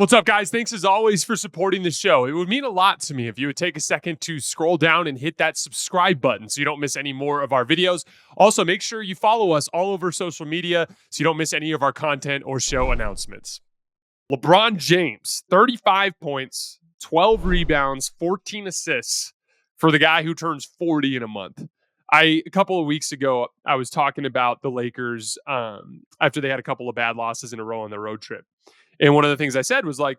What's up, guys? Thanks as always for supporting the show. It would mean a lot to me if you would take a second to scroll down and hit that subscribe button so you don't miss any more of our videos. Also, make sure you follow us all over social media so you don't miss any of our content or show announcements. LeBron James, 35 points, 12 rebounds, 14 assists for the guy who turns 40 in a month. A couple of weeks ago, I was talking about the Lakers after they had a couple of bad losses in a row on their road trip. And one of the things I said was like,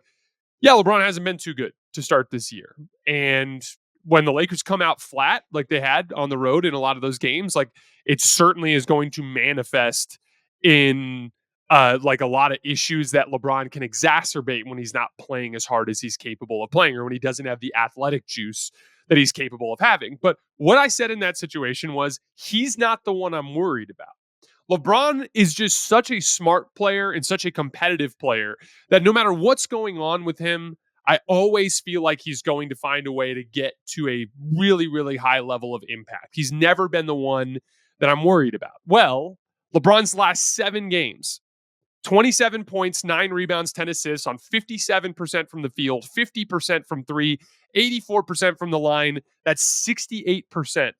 yeah, LeBron hasn't been too good to start this year. And when the Lakers come out flat, like they had on the road in a lot of those games, like it certainly is going to manifest in like a lot of issues that LeBron can exacerbate when he's not playing as hard as he's capable of playing, or when he doesn't have the athletic juice that he's capable of having. But what I said in that situation was, he's not the one I'm worried about. LeBron is just such a smart player and such a competitive player that no matter what's going on with him, I always feel like he's going to find a way to get to a really, really high level of impact. He's never been the one that I'm worried about. Well, LeBron's last 7 games, 27 points, 9 rebounds, 10 assists on 57% from the field, 50% from 3, 84% from the line. That's 68%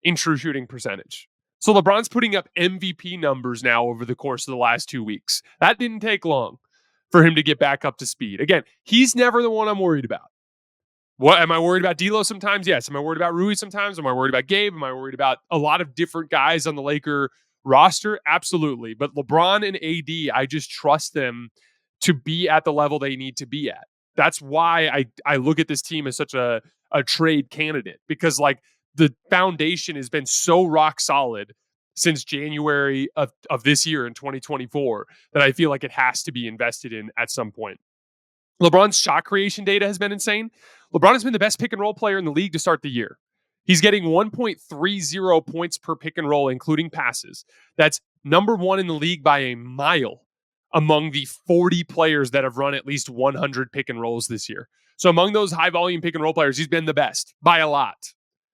in true shooting percentage. So LeBron's putting up MVP numbers now over the course of the last 2 weeks. That didn't take long for him to get back up to speed. Again, he's never the one I'm worried about. What am I worried about? D'Lo sometimes? Yes. Am I worried about Rui sometimes? Am I worried about Gabe? Am I worried about a lot of different guys on the Laker roster? Absolutely. But LeBron and AD, I just trust them to be at the level they need to be at. That's why I look at this team as such a trade candidate, because like the foundation has been so rock solid since January of this year in 2024 that I feel like it has to be invested in at some point. LeBron's shot creation data has been insane. LeBron has been the best pick and roll player in the league to start the year. He's getting 1.30 points per pick and roll, including passes. That's number 1 in the league by a mile among the 40 players that have run at least 100 pick and rolls this year. So among those high volume pick and roll players, he's been the best by a lot.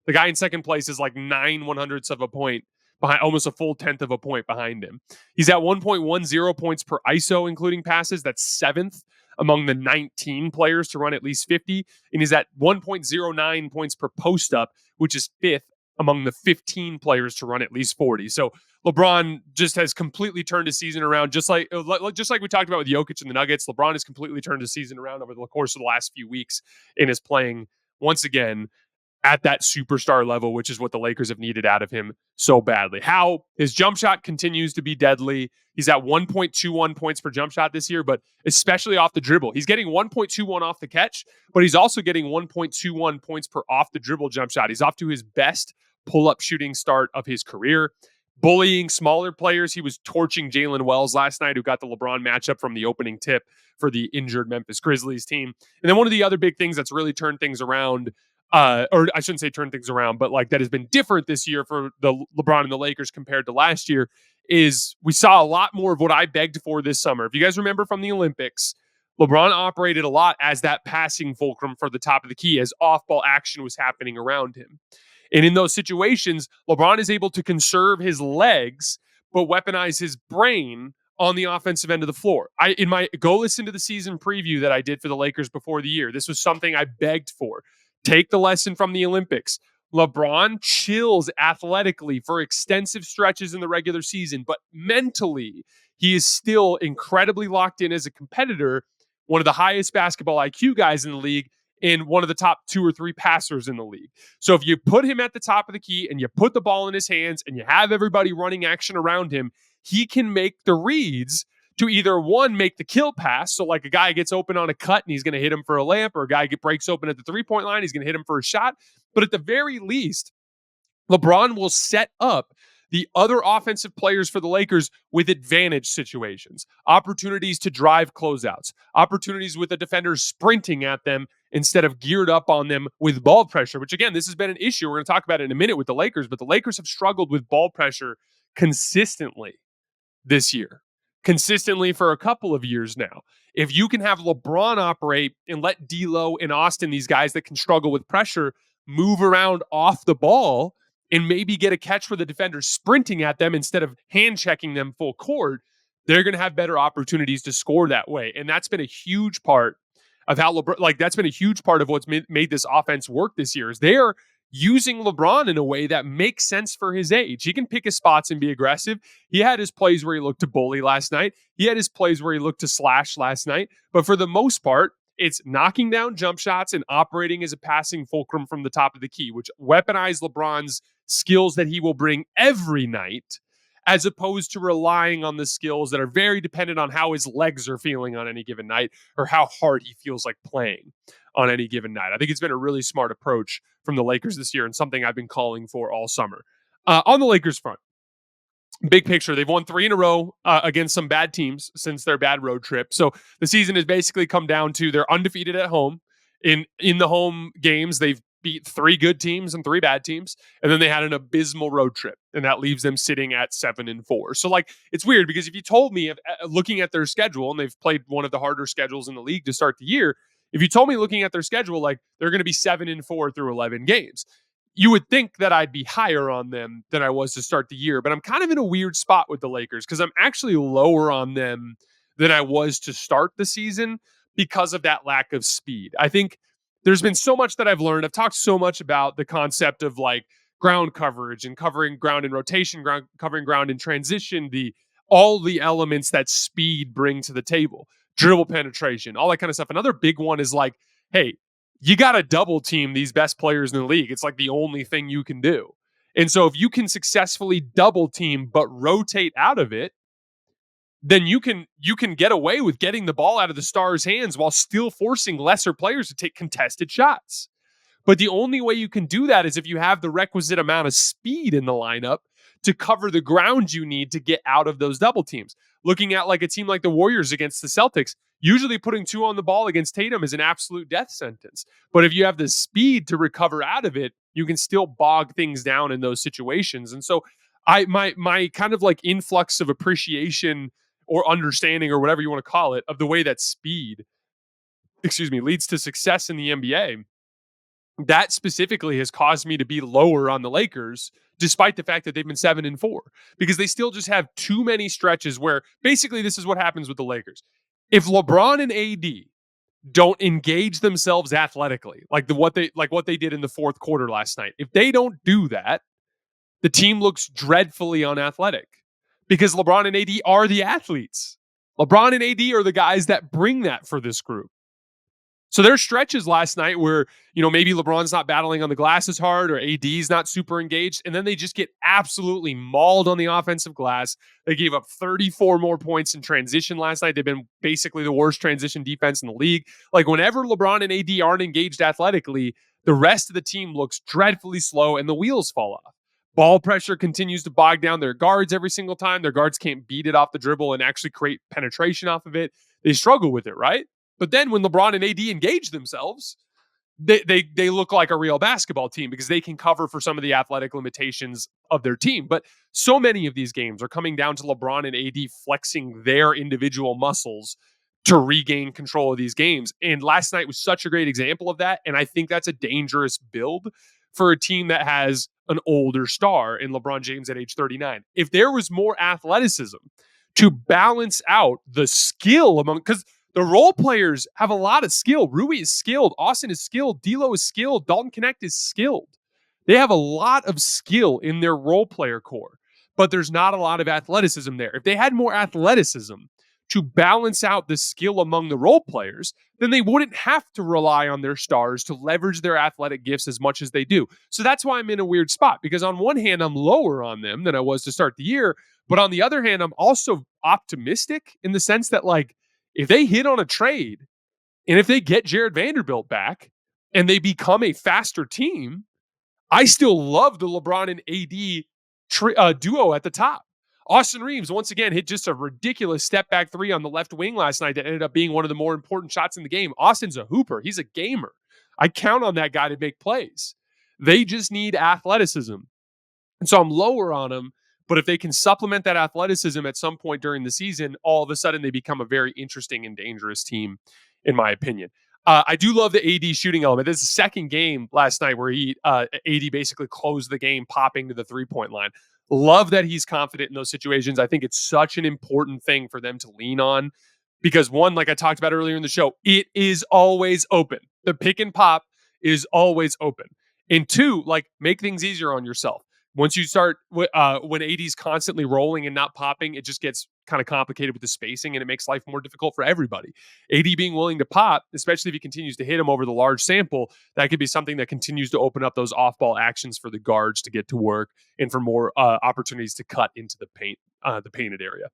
The guy in second place is like 9/100ths of a point behind, almost a full 10th of a point behind him. He's at 1.10 points per ISO, including passes. That's 7th among the 19 players to run at least 50. And he's at 1.09 points per post up, which is 5th among the 15 players to run at least 40. So LeBron just has completely turned his season around, just like we talked about with Jokic and the Nuggets. LeBron has completely turned his season around over the course of the last few weeks and is playing once again at that superstar level, which is what the Lakers have needed out of him so badly. How his jump shot continues to be deadly. He's at 1.21 points per jump shot this year, but especially off the dribble. He's getting 1.21 off the catch, but he's also getting 1.21 points per off the dribble jump shot. He's off to his best pull-up shooting start of his career. Bullying smaller players. He was torching Jalen Wells last night, who got the LeBron matchup from the opening tip for the injured Memphis Grizzlies team. And then one of the other big things that's really turned things around, or I shouldn't say turn things around, but like that has been different this year for the LeBron and the Lakers compared to last year, is we saw a lot more of what I begged for this summer. If you guys remember from the Olympics, LeBron operated a lot as that passing fulcrum for the top of the key as off-ball action was happening around him. And in those situations, LeBron is able to conserve his legs, but weaponize his brain on the offensive end of the floor. In my go listen to the season preview that I did for the Lakers before the year, this was something I begged for. Take the lesson from the Olympics. LeBron chills athletically for extensive stretches in the regular season, but mentally, he is still incredibly locked in as a competitor, one of the highest basketball IQ guys in the league, and one of the top 2 or 3 passers in the league. So if you put him at the top of the key and you put the ball in his hands and you have everybody running action around him, he can make the reads to either, one, make the kill pass. So like a guy gets open on a cut and he's going to hit him for a layup, or a guy breaks open at the 3-point line, he's going to hit him for a shot. But at the very least, LeBron will set up the other offensive players for the Lakers with advantage situations, opportunities to drive closeouts, opportunities with the defenders sprinting at them instead of geared up on them with ball pressure, which again, this has been an issue. We're going to talk about it in a minute with the Lakers, but the Lakers have struggled with ball pressure consistently this year, consistently for a couple of years now. If you can have LeBron operate and let D'Lo and Austin, these guys that can struggle with pressure, move around off the ball and maybe get a catch for the defender sprinting at them instead of hand checking them full court, they're going to have better opportunities to score that way. And that's been a huge part of how LeBron, that's been a huge part of what's made this offense work this year is they're using LeBron in a way that makes sense for his age. He can pick his spots and be aggressive. He had his plays where he looked to bully last night. He had his plays where he looked to slash last night. But for the most part, it's knocking down jump shots and operating as a passing fulcrum from the top of the key, which weaponize LeBron's skills that he will bring every night, as opposed to relying on the skills that are very dependent on how his legs are feeling on any given night or how hard he feels like playing on any given night. I think it's been a really smart approach from the Lakers this year and something I've been calling for all summer. On the Lakers front, big picture, they've won 3 in a row against some bad teams since their bad road trip. So the season has basically come down to they're undefeated at home. In the home games, they've beat 3 good teams and 3 bad teams, and then they had an abysmal road trip, and that leaves them sitting at 7-4. So like, it's weird because if you told me, looking at their schedule, and they've played one of the harder schedules in the league to start the year, if you told me looking at their schedule, like they're going to be 7-4 through 11 games, you would think that I'd be higher on them than I was to start the year. But I'm kind of in a weird spot with the Lakers because I'm actually lower on them than I was to start the season because of that lack of speed. I think there's been so much that I've learned. I've talked so much about the concept of like ground coverage and covering ground in rotation, covering ground in transition, all the elements that speed bring to the table, dribble penetration, all that kind of stuff. Another big one is like, hey, you got to double team these best players in the league. It's like the only thing you can do. And so if you can successfully double team but rotate out of it, then you can get away with getting the ball out of the Stars' hands while still forcing lesser players to take contested shots. But the only way you can do that is if you have the requisite amount of speed in the lineup to cover the ground you need to get out of those double teams. Looking at like a team like the Warriors against the Celtics, usually putting 2 on the ball against Tatum is an absolute death sentence. But if you have the speed to recover out of it, you can still bog things down in those situations. And so my kind of like influx of appreciation or understanding or whatever you want to call it of the way that speed, leads to success in the NBA, that specifically has caused me to be lower on the Lakers, despite the fact that they've been 7-4, because they still just have too many stretches where basically this is what happens with the Lakers. If LeBron and AD don't engage themselves athletically, like what they did in the fourth quarter last night, if they don't do that, the team looks dreadfully unathletic because LeBron and AD are the athletes. LeBron and AD are the guys that bring that for this group. So there's stretches last night where, maybe LeBron's not battling on the glass as hard or AD's not super engaged, and then they just get absolutely mauled on the offensive glass. They gave up 34 more points in transition last night. They've been basically the worst transition defense in the league. Like whenever LeBron and AD aren't engaged athletically, the rest of the team looks dreadfully slow and the wheels fall off. Ball pressure continues to bog down their guards every single time. Their guards can't beat it off the dribble and actually create penetration off of it. They struggle with it, right? But then when LeBron and AD engage themselves, they look like a real basketball team because they can cover for some of the athletic limitations of their team. But so many of these games are coming down to LeBron and AD flexing their individual muscles to regain control of these games. And last night was such a great example of that. And I think that's a dangerous build for a team that has an older star in LeBron James at age 39. If there was more athleticism to balance out the skill because the role players have a lot of skill. Rui is skilled. Austin is skilled. D'Lo is skilled. Dalton Connect is skilled. They have a lot of skill in their role player core, but there's not a lot of athleticism there. If they had more athleticism to balance out the skill among the role players, then they wouldn't have to rely on their stars to leverage their athletic gifts as much as they do. So that's why I'm in a weird spot, because on one hand, I'm lower on them than I was to start the year. But on the other hand, I'm also optimistic in the sense that, like, if they hit on a trade and if they get Jared Vanderbilt back and they become a faster team, I still love the LeBron and AD duo at the top. Austin Reeves, once again, hit just a ridiculous step back 3 on the left wing last night that ended up being one of the more important shots in the game. Austin's a hooper. He's a gamer. I count on that guy to make plays. They just need athleticism. And so I'm lower on him. But if they can supplement that athleticism at some point during the season, all of a sudden they become a very interesting and dangerous team, in my opinion. I do love the AD shooting element. This is the second game last night where AD basically closed the game popping to the 3-point line. Love that he's confident in those situations. I think it's such an important thing for them to lean on because one, like I talked about earlier in the show, it is always open. The pick and pop is always open. And two, like make things easier on yourself. Once you start, when AD's constantly rolling and not popping, it just gets kind of complicated with the spacing and it makes life more difficult for everybody. AD being willing to pop, especially if he continues to hit him over the large sample, that could be something that continues to open up those off-ball actions for the guards to get to work and for more opportunities to cut into the painted area.